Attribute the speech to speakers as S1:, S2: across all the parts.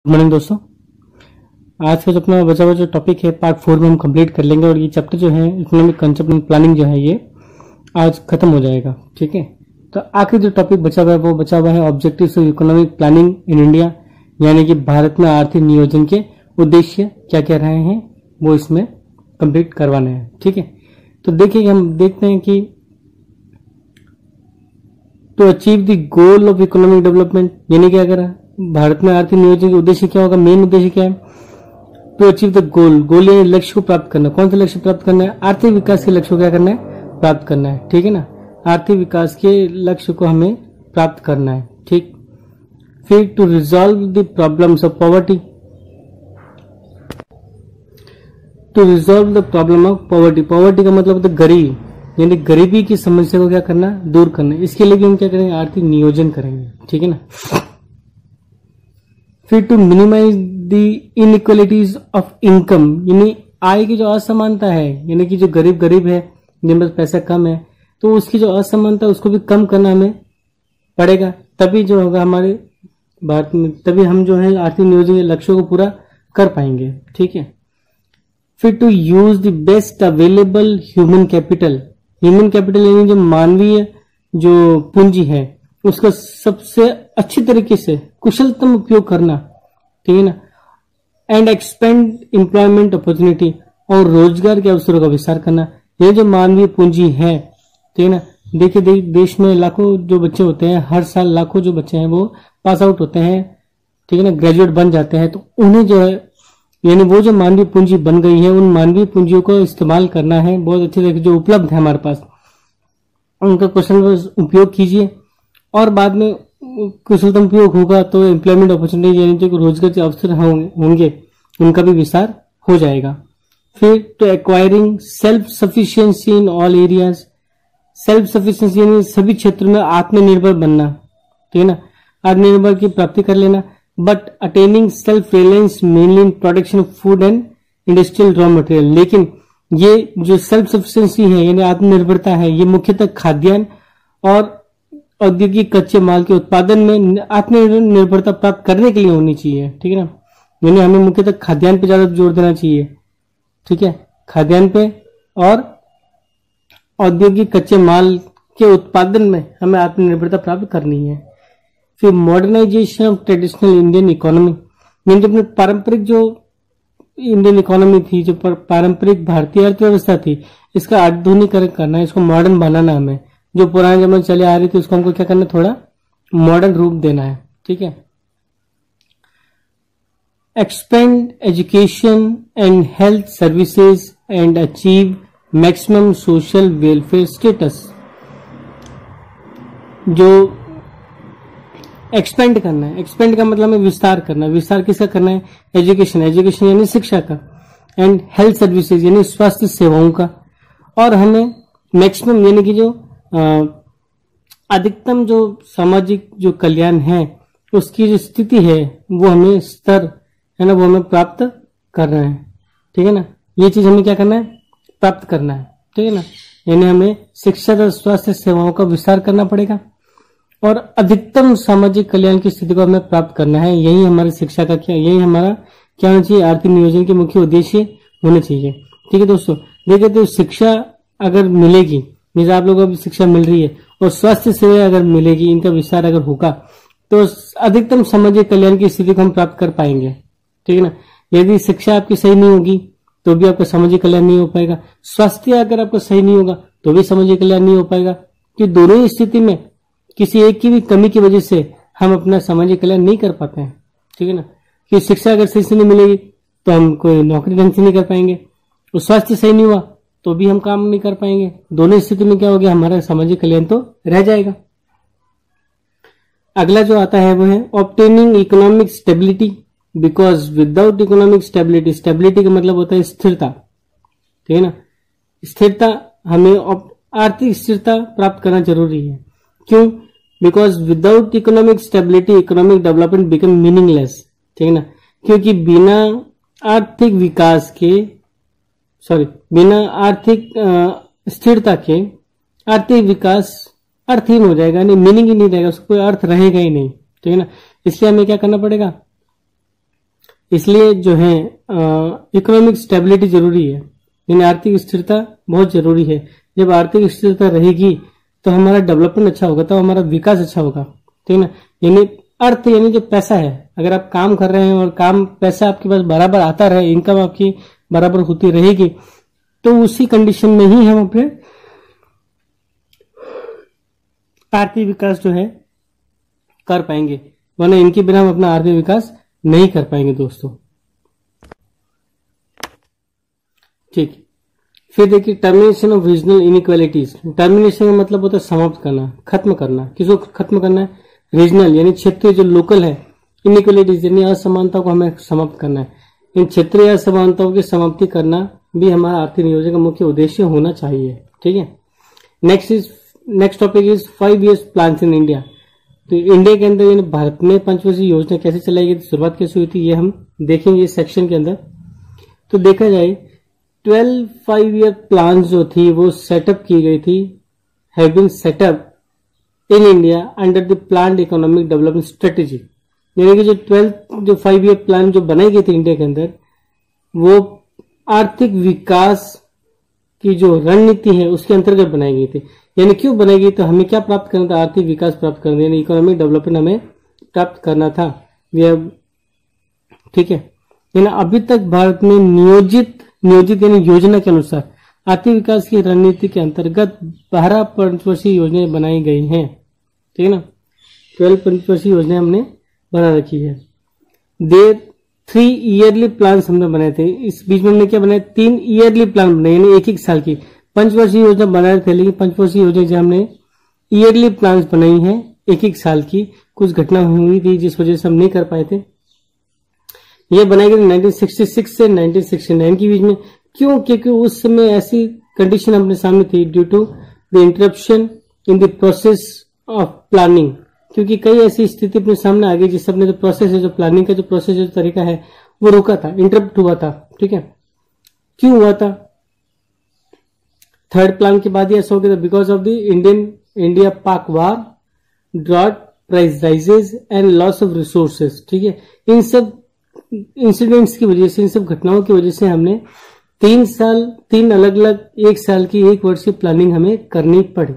S1: Good morning दोस्तों। आज का जो अपना बचा हुआ जो टॉपिक है पार्ट 4 में हम कंप्लीट कर लेंगे और ये चैप्टर जो है इकोनॉमिक कंसेप्ट एंड प्लानिंग जो है ये आज खत्म हो जाएगा। ठीक है, तो आखिरी जो टॉपिक बचा हुआ है वो बचा हुआ है objectives of economic planning in India, यानी कि भारत में आर्थिक नियोजन के उद्देश्य क्या क्या रहे हैं वो इसमें कंप्लीट करवाना है। ठीक है, तो देखिए हम देखते हैं कि to achieve the goal of economic development, यानी कि अगर भारत में आर्थिक नियोजन का उद्देश्य क्या होगा, मेन उद्देश्य क्या है, टू अचीव द गोल, गोल यानी लक्ष्य को प्राप्त करना। कौन सा लक्ष्य प्राप्त करना है? आर्थिक विकास के लक्ष्य को क्या करना है? प्राप्त करना है। ठीक है ना, आर्थिक विकास के लक्ष्य को हमें प्राप्त करना है। ठीक, फिर to resolve the problems of poverty, to resolve the problem of poverty, poverty का मतलब होता है गरीबी, यानी गरीबी की समस्या को क्या करना, दूर करना। इसके लिए भी हम क्या करेंगे, आर्थिक नियोजन करेंगे। ठीक है ना, फिर to minimise the inequalities of income, यानी आय की जो असमानता है, यानी कि जो गरीब है जिनके पास पैसा कम है तो उसकी जो असमानता है उसको भी कम करना हमें पड़ेगा, तभी जो होगा हमारे भारत में, तभी हम जो है आर्थिक नियोजन के लक्ष्यों को पूरा कर पाएंगे। ठीक है, फिर to use the best available human capital, human capital यानी जो मानवीय जो पूंजी है उसका सबसे अच्छी तरीके से कुशलतम उपयोग करना। ठीक है ना, एंड एक्सपेंड एम्प्लॉयमेंट अपॉर्चुनिटी, और रोजगार के अवसरों का विस्तार करना। ये जो मानवीय पूंजी है, ठीक है ना, देखिए देश में लाखों जो बच्चे होते हैं, हर साल लाखों जो बच्चे हैं वो पास आउट होते हैं, ठीक है ना, ग्रेजुएट बन जाते हैं, तो उन्हें जो है यानी वो जो मानवीय पूंजी बन गई है उन मानवीय पूंजियों को इस्तेमाल करना है बहुत अच्छी तरीके जो उपलब्ध है हमारे पास, उनका कुशल उपयोग कीजिए और बाद में कुशलतम उपयोग होगा तो एम्प्लॉयमेंट अपॉर्चुनिटी यानी जो रोजगार के अवसर होंगे उनका भी विस्तार हो जाएगा। फिर to acquiring self sufficiency in all areas, self sufficiency यानी सभी क्षेत्रों में आत्मनिर्भर बनना। ठीक है ना, आत्मनिर्भर की प्राप्ति कर लेना, but attaining self reliance mainly in production of food and industrial raw material, लेकिन ये जो सेल्फ सफिशिएंसी है यानी आत्मनिर्भरता है ये मुख्यतः खाद्यान्न और औद्योगिक कच्चे माल के उत्पादन में आत्मनिर्भरता प्राप्त करने के लिए होनी चाहिए। ठीक है ना, यानी हमें मुख्यतः खाद्यान्न पे ज्यादा जोर देना चाहिए। ठीक है, खाद्यान्न पे और औद्योगिक कच्चे माल के उत्पादन में हमें आत्मनिर्भरता प्राप्त करनी है। फिर modernisation of traditional Indian economy, यानी जो अपने पारंपरिक जो इंडियन इकोनॉमी थी, जो पारंपरिक भारतीय अर्थव्यवस्था थी, इसका आधुनिकीकरण करना है, इसको मॉडर्न बनाना हमें, जो पुराने जमाने चले आ रही थी उसको हमको क्या करना, थोड़ा मॉडर्न रूप देना है। ठीक है, expand education and health services and achieve maximum social welfare status, जो एक्सपेंड करना है, एक्सपेंड का मतलब है विस्तार करना, विस्तार किसका करना है, एजुकेशन, एजुकेशन यानी शिक्षा का, एंड हेल्थ सर्विसेज यानी स्वास्थ्य सेवाओं का, और हमें मैक्सिमम यानी कि जो अधिकतम जो सामाजिक जो कल्याण है उसकी जो स्थिति है वो हमें स्तर है ना वो हमें प्राप्त करना है। ठीक है ना, ये चीज हमें क्या करना है, प्राप्त करना है। ठीक है ना, यानी हमें शिक्षा और स्वास्थ्य सेवाओं का विस्तार करना पड़ेगा और अधिकतम सामाजिक कल्याण की स्थिति को हमें प्राप्त करना है। यही हमारी शिक्षा का क्या, यही हमारा क्या होना चाहिए, आर्थिक नियोजन के मुख्य उद्देश्य होने चाहिए। ठीक है दोस्तों, देखिए तो शिक्षा अगर मिलेगी, जैसे आप लोगों को शिक्षा मिल रही है, और स्वास्थ्य सेवा अगर मिलेगी, इनका विस्तार अगर होगा तो अधिकतम सामाजिक कल्याण की स्थिति को हम प्राप्त कर पाएंगे। ठीक है ना, यदि शिक्षा आपकी सही नहीं होगी तो भी आपका सामाजिक कल्याण नहीं हो पाएगा, स्वास्थ्य अगर आपका सही नहीं होगा तो भी सामाजिक कल्याण नहीं हो पाएगा, कि दोनों ही स्थिति में किसी एक की भी कमी की वजह से हम अपना सामाजिक कल्याण नहीं कर पाते हैं। ठीक है ना, कि शिक्षा अगर सही से नहीं मिलेगी तो हम कोई नौकरी ढंग से नहीं कर पाएंगे, तो स्वास्थ्य सही नहीं हुआ तो भी हम काम नहीं कर पाएंगे, दोनों स्थिति में क्या हो गया, हमारा सामाजिक कल्याण तो रह जाएगा। अगला जो आता है वो है obtaining economic stability, because without economic stability, stability का मतलब होता है स्थिरता। ठीक है ना, स्थिरता, हमें आर्थिक स्थिरता प्राप्त करना जरूरी है। क्यों? Because without economic stability economic development become meaningless. ठीक है ना, क्योंकि बिना आर्थिक विकास के बिना आर्थिक स्थिरता के आर्थिक विकास अर्थहीन हो जाएगा, नहीं मीनिंग ही नहीं रहेगा, उसको कोई अर्थ रहेगा ही नहीं। ठीक है ना, इसलिए हमें क्या करना पड़ेगा, इसलिए जो है इकोनॉमिक स्टेबिलिटी जरूरी है, यानी आर्थिक स्थिरता बहुत जरूरी है। जब आर्थिक स्थिरता रहेगी तो हमारा डेवलपमेंट अच्छा होगा, तो हमारा विकास अच्छा होगा, ठीक है ना। यानी अर्थ यानी जो पैसा है, अगर आप काम कर रहे हैं और काम पैसा आपके पास बराबर आता रहे, इनकम आपकी बराबर होती रहेगी, तो उसी कंडीशन में ही हम अपने आर्थिक विकास जो है कर पाएंगे, वरना इनके बिना हम अपना आर्थिक विकास नहीं कर पाएंगे दोस्तों। ठीक, फिर देखिए termination of regional inequalities. Termination का मतलब होता है समाप्त करना, खत्म करना। किसको खत्म करना है? रीजनल यानी क्षेत्रीय, जो लोकल है, इनइक्वालिटीज यानी असमानता को हमें समाप्त करना है। इन क्षेत्रीय असमानताओं की समाप्ति करना भी हमारा आर्थिक नियोजन का मुख्य उद्देश्य होना चाहिए, ठीक है। Next topic is 5 years plan in India. तो इंडिया के अंदर यानी भारत में पंचवर्षीय योजना कैसे चलाई गई, शुरुआत कैसे हुई थी, ये हम देखेंगे इस सेक्शन के अंदर। तो देखा जाए 12 5-year प्लान जो थी वो सेटअप की गई थी, have been set up in India under the planned economic development strategy. यानी कि जो 5-year प्लान जो बनाई गई थी इंडिया के अंदर, वो आर्थिक विकास की जो रणनीति है उसके अंतर्गत बनाई गई थी। यानी क्यों बनाई गई, तो हमें क्या प्राप्त करना था? आर्थिक विकास प्राप्त करना, यानी इकोनॉमिक डेवलपमेंट हमें प्राप्त करना था, ठीक है। यानी अभी तक भारत में नियोजित यानी योजना के अनुसार आर्थिक विकास की रणनीति के अंतर्गत 12 पंचवर्षीय योजनाएं बनाई गई हैं, ठीक है ना। 12 पंचवर्षीय योजनाएं हमने बना रखी है। देर 3 ईयरली प्लान हमने बनाए थे। इस बीच में हमने क्या बनाया? 3 ईयरली प्लान बनाए, यानी एक साल की। पंचवर्षीय योजना बना रहे थे, लेकिन पंचवर्षीय योजना जो हमने ईयरली प्लान बनाई है, एक साल की। कुछ घटना हुई थी जिस वजह से हम नहीं कर पाए थे। ये बनाई गई 1966 से 1969 के बीच में। क्यों? क्योंकि उस समय ऐसी कंडीशन अपने सामने थी, due to the interruption in the process of planning. क्योंकि कई ऐसी स्थिति अपने सामने आ गई जिससे अपने जो प्रोसेस है, जो प्लानिंग का जो प्रोसेस, जो तरीका है, वो रुका था, इंटरप्ट हुआ था, ठीक है। क्यों हुआ था? थर्ड प्लान के बाद ही ऐसा हो गया था, because of the India Pak war, drought, price rises and loss of resources, ठीक है। इन सब इंसिडेंट्स की वजह से, इन सब घटनाओं की वजह से हमने 3 अलग अलग, एक साल की, एक वर्ष की प्लानिंग हमें करनी पड़ी।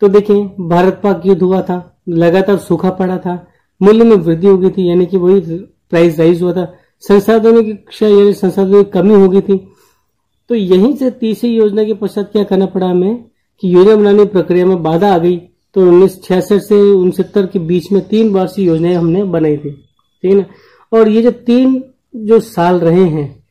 S1: तो देखें, भारत पाक युद्ध हुआ था, लगातार सूखा पड़ा था, मूल्य में वृद्धि हो गई थी, यानी कि वही प्राइस राइज हुआ था, संसाधनों की क्षय यानी संसाधनों की कमी हो गई थी। तो यहीं से तीसरी योजना के पश्चात क्या करना पड़ा हमें कि योजना बनाने की प्रक्रिया में बाधा आ गई। तो 1966 से 69 के बीच में 3 वार्षिक योजनाएं हमने बनाई थी, ठीक है ना। और ये जो 3 साल रहे हैं,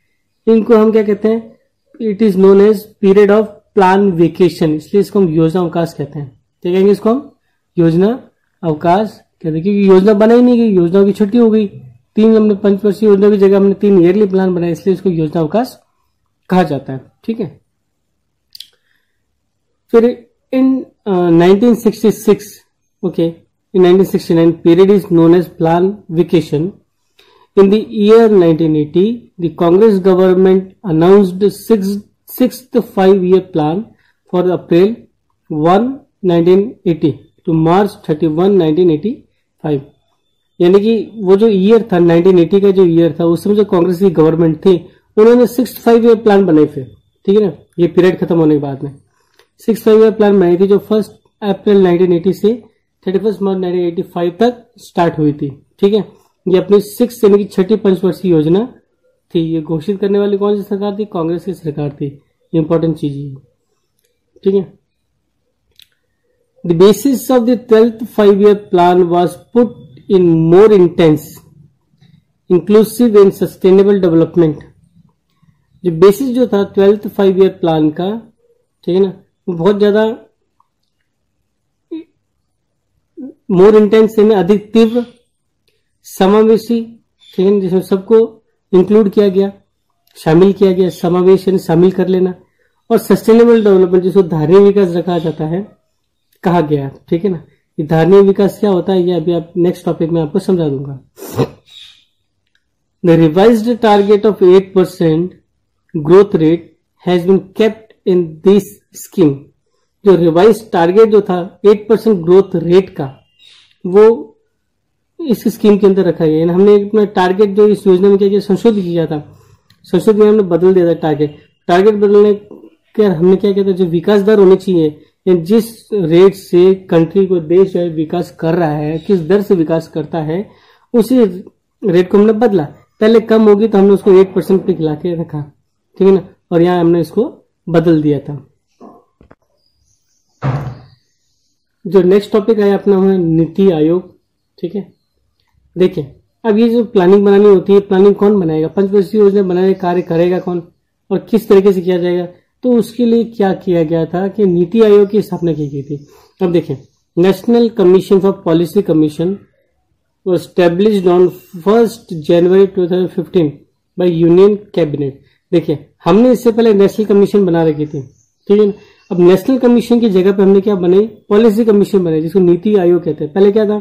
S1: इनको हम क्या कहते हैं? It is known as period of plan vacation, इसलिए इसको हम योजना अवकाश कहते हैं। क्या कहेंगे इसको हम? योजना अवकाश कहते हैं, क्योंकि योजना बनाई नहीं गई, योजनाओं की छुट्टी हो गई। 3 हमने पंचवर्षीय योजना की जगह हमने 3 ईयरली प्लान बनाए, इसलिए इसको योजना अवकाश कहा जाता है, ठीक है। फिर इन 1966, okay, in 1969 period is known as plan vacation. In the year 1980, the Congress government announced the sixth 5-year plan for April 1, 1980 to March 31, 1985. यानी कि वो जो ईयर था 1980 का जो ईयर था, उस समय जो कांग्रेस की गवर्नमेंट थी, उन्होंने 6th 5-year प्लान बनाए थे, ठीक है ना। ये पीरियड खत्म होने के बाद में 6th 5-year प्लान बनाई थी, जो 1 अप्रैल 1980 से 31 मार्च 1985 तक स्टार्ट हुई थी, ठीक है। ये अपनी 6 यानी कि 6ठी पंचवर्षीय योजना थी। ये घोषित करने वाली कौन सी सरकार थी? कांग्रेस की सरकार थी। इंपॉर्टेंट चीज है, ठीक है। The basis of the 12th 5-year plan was put in more intense, inclusive and sustainable development. जो बेसिस जो था 12th 5-year प्लान का, ठीक है ना, वो बहुत ज्यादा मोर इंटेंस यानी अधिक तीव्र, समावेशी, ठीक है, जिसमें सबको इंक्लूड किया गया, शामिल किया गया। समावेश यानी शामिल कर लेना, और सस्टेनेबल डेवलपमेंट जिसको धारणीय विकास रखा जाता है, कहा गया, ठीक है ना। ये धारणीय विकास क्या होता है, ये अभी आप नेक्स्ट टॉपिक में आपको समझा दूंगा। The revised target of 8% growth rate has been kept in this scheme. जो रिवाइज टारगेट जो था 8% ग्रोथ रेट का, वो इस स्कीम के अंदर रखा गया। यानी हमने अपना टारगेट जो इस योजना में क्या किया, संशोधित किया था, संशोधित हमने बदल दिया था टारगेट बदलने के हमने क्या किया था, जो विकास दर होनी चाहिए, जिस रेट से कंट्री को देश जो है विकास कर रहा है, किस दर से विकास करता है, उसी रेट को हमने बदला। पहले कम होगी तो हमने उसको 8% पे खिला के रखा, ठीक है ना, और यहाँ हमने इसको बदल दिया था। जो नेक्स्ट टॉपिक है अपना है नीति आयोग, ठीक है। देखिए अब ये जो प्लानिंग बनानी होती है, प्लानिंग कौन बनाएगा, पंचवर्षीय योजना बनाने कार्य करेगा कौन और किस तरीके से किया जाएगा, तो उसके लिए क्या किया गया था कि नीति आयोग की स्थापना की गई थी। अब देखिए national commission for policy commission was established on 1st January 2015 by union cabinet. देखिए हमने इससे पहले नेशनल कमीशन बना रखी थी, ठीक है ना। अब नेशनल कमीशन की जगह पे हमने क्या बनाई, पॉलिसी कमीशन बनाई, जिसको नीति आयोग कहते हैं। पहले क्या था,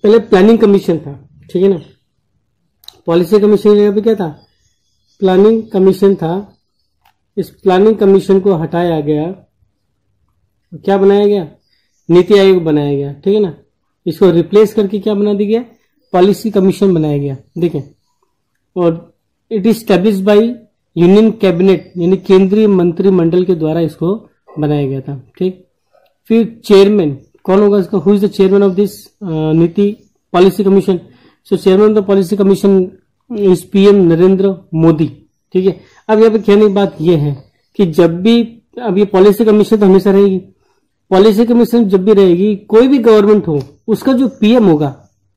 S1: पहले प्लानिंग कमीशन था, ठीक है ना। पॉलिसी कमीशन की जगह पे क्या था, प्लानिंग कमीशन था। इस प्लानिंग कमीशन को हटाया गया, क्या बनाया गया, नीति आयोग बनाया गया, ठीक है ना। इसको रिप्लेस करके क्या बना दिया गया, पॉलिसी कमीशन बनाया गया। देखिए और it is established by union cabinet, यानी केंद्रीय मंत्रिमंडल के द्वारा इसको बनाया गया था, ठीक। फिर चेयरमैन कौन होगा इसका, who is the chairman of this Niti policy commission. So chairman of the policy commission is PM Narendra Modi, ठीक है। अब यहाँ पे कहने की बात यह है कि जब भी, अब ये पॉलिसी कमीशन तो हमेशा रहेगी, पॉलिसी कमीशन जब भी रहेगी, कोई भी गवर्नमेंट हो उसका जो पीएम होगा,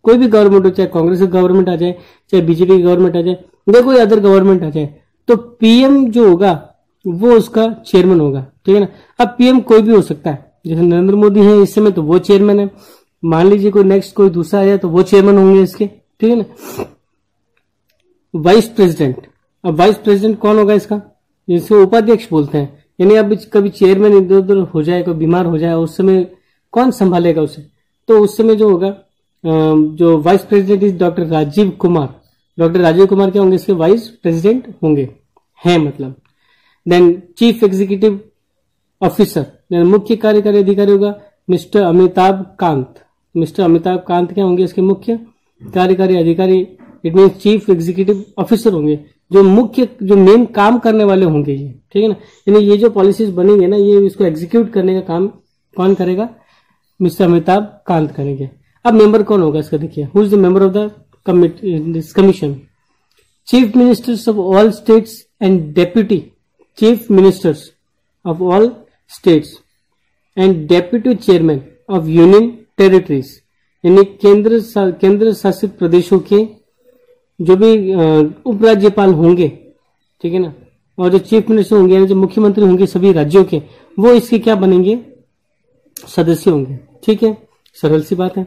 S1: कोई भी गवर्नमेंट हो, चाहे कांग्रेस की गवर्नमेंट आ जाए, चाहे बीजेपी की गवर्नमेंट आ जाए, या कोई अदर गवर्नमेंट आ जाए, तो पीएम जो होगा वो उसका चेयरमैन होगा, ठीक है ना। अब पीएम कोई भी हो सकता है, जैसे नरेंद्र मोदी है इस समय तो वो चेयरमैन है, मान लीजिए कोई नेक्स्ट कोई दूसरा आया तो वो चेयरमैन होंगे इसके, ठीक है ना। वाइस प्रेसिडेंट, अब वाइस प्रेसिडेंट कौन होगा इसका, जिसको उपाध्यक्ष बोलते हैं। यानी अब कभी चेयरमैन इधर उधर हो जाए, कोई बीमार हो जाए, उस समय कौन संभालेगा उसे, तो उस समय जो होगा जो vice president is doctor Rajiv Kumar. Doctor Rajiv Kumar क्या होंगे, इसके वाइस प्रेसिडेंट होंगे, हैं मतलब। देन चीफ एग्जीक्यूटिव ऑफिसर, मुख्य कार्यकारी अधिकारी होगा मिस्टर अमिताभ कांत। मिस्टर अमिताभ कांत क्या होंगे, इसके मुख्य कार्यकारी अधिकारी, it mean chief executive officer होंगे, जो मुख्य जो मेन काम करने वाले होंगे ये, ठीक है ना। यानी ये जो पॉलिसीज बनेंगे ना, ये इसको एग्जीक्यूट करने का काम कौन करेगा, मिस्टर अमिताभ कांत करेंगे। अब मेंबर कौन होगा इसका, देखिए who is the member of the commission, chief ministers of all states and deputy chief ministers of all states and deputy chairman of union territories, यानी केंद्र शासित प्रदेशों के जो भी उपराज्यपाल होंगे, ठीक है ना, और जो चीफ मिनिस्टर होंगे यानी जो मुख्यमंत्री होंगे सभी राज्यों के, वो इसके क्या बनेंगे, सदस्य होंगे, ठीक है। सरल सी बात है।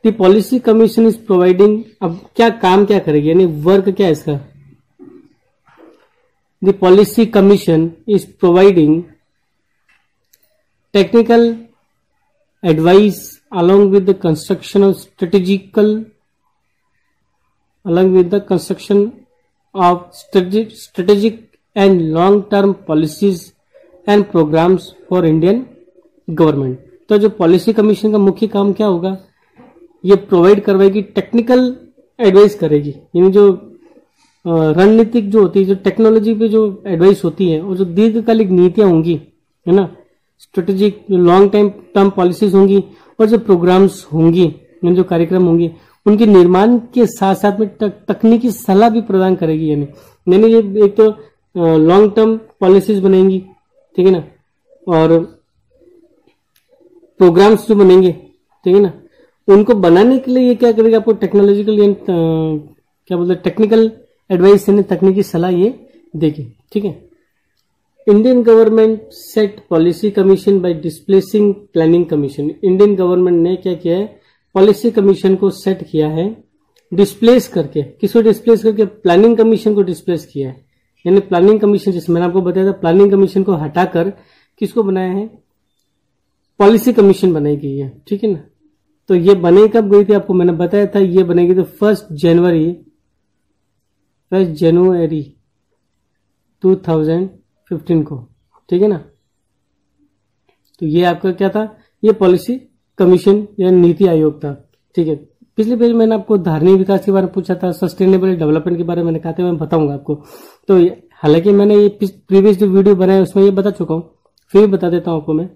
S1: The policy commission is providing, अब क्या काम क्या करेगी, यानी वर्क क्या है इसका, the policy commission is providing technical advice along with the construction of strategic and long-term policies and programs for Indian government। तो जो पॉलिसी कमीशन का मुख्य काम क्या होगा, ये प्रोवाइड करवाएगी, टेक्निकल एडवाइस करेगी, यानी जो रणनीतिक जो होती है, जो टेक्नोलॉजी पे जो एडवाइस होती है, और जो दीर्घकालिक नीतियां होंगी, है ना, स्ट्रेटेजिक लॉन्ग टर्म पॉलिसीज होंगी, और जो प्रोग्राम्स होंगी, जो कार्यक्रम होंगे, उनके निर्माण के साथ साथ में तकनीकी सलाह भी प्रदान करेगी। यानी ये एक तो लॉन्ग टर्म पॉलिसीज बनेंगी, ठीक है ना, और प्रोग्राम्स जो बनेंगे, ठीक है ना, उनको बनाने के लिए ये क्या करेगा, आपको टेक्नोलॉजिकल क्या बोलते हैं, टेक्निकल एडवाइस यानी तकनीकी सलाह ये देगी, ठीक है। Indian government set policy commission by displacing planning commission. Indian government ने क्या किया है, पॉलिसी कमीशन को सेट किया है, डिस्प्लेस करके, किसको डिस्प्लेस करके, प्लानिंग कमीशन को डिस्प्लेस किया है। यानी प्लानिंग कमीशन, जैसे मैंने आपको बताया था, प्लानिंग कमीशन को हटाकर किसको बनाया है, पॉलिसी कमीशन बनाई गई है, ठीक है ना। तो ये बने कब गई थी, आपको मैंने बताया था, ये बनेगी तो 1 जनवरी 2015 को, ठीक है ना। तो ये आपका क्या था, ये पॉलिसी कमीशन या नीति आयोग था। ठीक है, पिछले पेज में मैंने आपको धारणीय विकास के बारे में पूछा था, सस्टेनेबल डेवलपमेंट के बारे में मैंने कहा था, मैं बताऊंगा आपको। तो हालांकि मैंने ये प्रीवियस जो वीडियो बनाया उसमें ये बता चुका हूँ, फिर बता देता हूँ आपको मैं।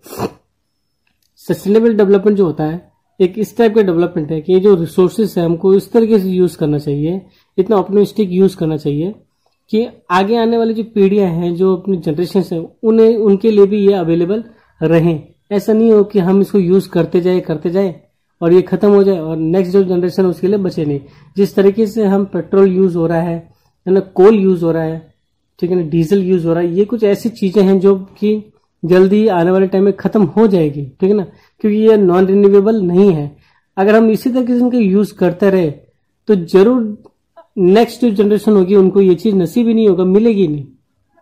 S1: सस्टेनेबल डेवलपमेंट जो होता है एक इस टाइप का डेवलपमेंट है कि ये जो रिसोर्सेस है हमको इस तरीके से यूज करना चाहिए, इतना ऑप्टिमिस्टिक यूज करना चाहिए कि आगे आने वाली जो पीढ़ियां हैं, जो अपनी जनरेशन है, उन्हें उनके लिए भी ये अवेलेबल रहें। ऐसा नहीं हो कि हम इसको यूज करते जाए और ये खत्म हो जाए और नेक्स्ट जो जनरेशन है उसके लिए बचे नहीं। जिस तरीके से हम पेट्रोल यूज हो रहा है ना, कोल यूज हो रहा है, ठीक है ना, डीजल यूज हो रहा है, ये कुछ ऐसी चीजें हैं जो कि जल्दी आने वाले टाइम में खत्म हो जाएगी, ठीक है ना, क्योंकि ये नॉन रिन्यूएबल नहीं है। अगर हम इसी तरीके से इनका यूज करते रहे तो जरूर नेक्स्ट जो जनरेशन होगी उनको ये चीज नसीब ही नहीं होगा, मिलेगी नहीं,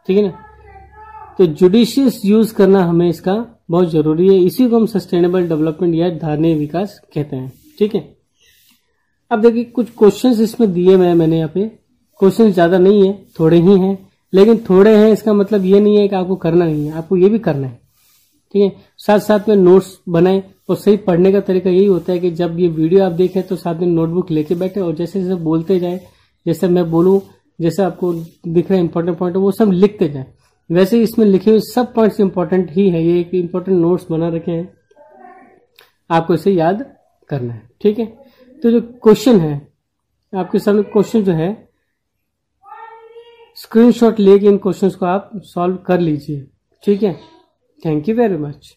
S1: ठीक है ना। तो जुडिशियस यूज करना हमें इसका बहुत जरूरी है। इसी को हम सस्टेनेबल डेवलपमेंट या धारणीय विकास कहते हैं, ठीक है। अब देखिए कुछ क्वेश्चंस इसमें दिए मैंने यहाँ पे, क्वेश्चंस ज्यादा नहीं है, थोड़े ही हैं, लेकिन थोड़े हैं इसका मतलब ये नहीं है कि आपको करना नहीं है, आपको ये भी करना है, ठीक है। साथ साथ में नोट्स बनाए, और सही पढ़ने का तरीका यही होता है कि जब ये वीडियो आप देखें तो साथ में नोटबुक लेके बैठे और जैसे जैसे बोलते जाए, जैसे मैं बोलूं, जैसे आपको दिख रहा है इंपॉर्टेंट पॉइंट वो सब लिखते जाए। वैसे इसमें लिखे हुए सब पॉइंट्स इंपॉर्टेंट ही है, ये एक इंपॉर्टेंट नोट्स बना रखे हैं, आपको इसे याद करना है, ठीक है। तो जो क्वेश्चन है आपके सामने, क्वेश्चन जो है स्क्रीनशॉट लेके इन क्वेश्चंस को आप सॉल्व कर लीजिए, ठीक है। Thank you very much.